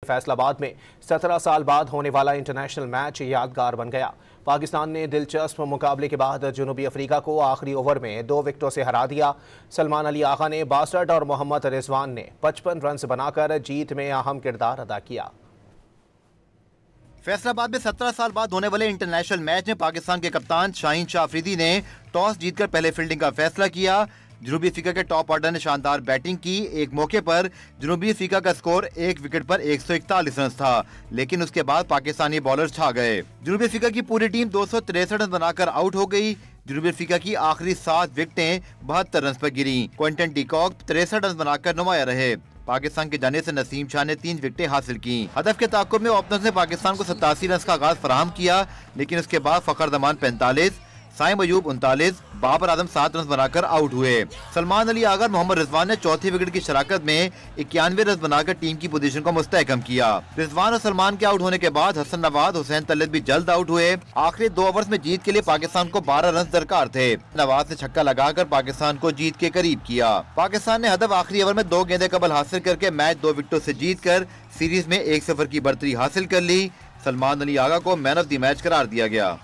फैसलाबाद में 17 साल बाद होने वाला इंटरनेशनल मैच यादगार बन गया। पाकिस्तान ने दिलचस्प मुकाबले के बाद जनूबी अफ्रीका को आखिरी ओवर में 2 विकेटों से हरा दिया। सलमान अली आगा ने 62 और मोहम्मद रिजवान ने 55 रन बनाकर जीत में अहम किरदार अदा किया। फैसलाबाद में 17 साल बाद होने वाले इंटरनेशनल मैच में पाकिस्तान के कप्तान शाहीन शाह अफरीदी ने टॉस जीतकर पहले फील्डिंग का फैसला किया। जनूबी अफ्रीका के टॉप ऑर्डर ने शानदार बैटिंग की। एक मौके पर जनूबी अफ्रीका का स्कोर 1 विकेट पर 141 रन था, लेकिन उसके बाद पाकिस्तानी बॉलर छा गए। जनूबी अफ्रीका की पूरी टीम 263 रन बनाकर आउट हो गई। जनूबी अफ्रीका की आखिरी 7 विकेटें 72 रन पर गिरी। क्विंटन डीकॉक 63 रन बनाकर नुमाया रहे। पाकिस्तान के जाने से नसीम शाह ने 3 विकेटें हासिल की। हदफ के ताक़ुब में ओपनर्स ने पाकिस्तान को 87 रन का आगाज फराहम किया, लेकिन उसके बाद फखर जमान 45, साइम अयूब 39, बाबर आजम 7 रन बनाकर आउट हुए। सलमान अली आगा और मोहम्मद रिजवान ने चौथी विकेट की शराकत में 91 रन बनाकर टीम की पोजीशन को मुस्तहकम किया। रिजवान और सलमान के आउट होने के बाद हसन नवाज, हुसैन तलत भी जल्द आउट हुए। आखिरी 2 ओवर्स में जीत के लिए पाकिस्तान को 12 रन दरकार थे। नवाज ने छक्का लगाकर पाकिस्तान को जीत के करीब किया। पाकिस्तान ने हदफ आखिरी ओवर में 2 गेंदें कबल हासिल करके मैच 2 विकेटों से जीतकर सीरीज में 1-0 की बढ़तरी हासिल कर ली। सलमान अली आगा को मैन ऑफ द मैच करार दिया गया।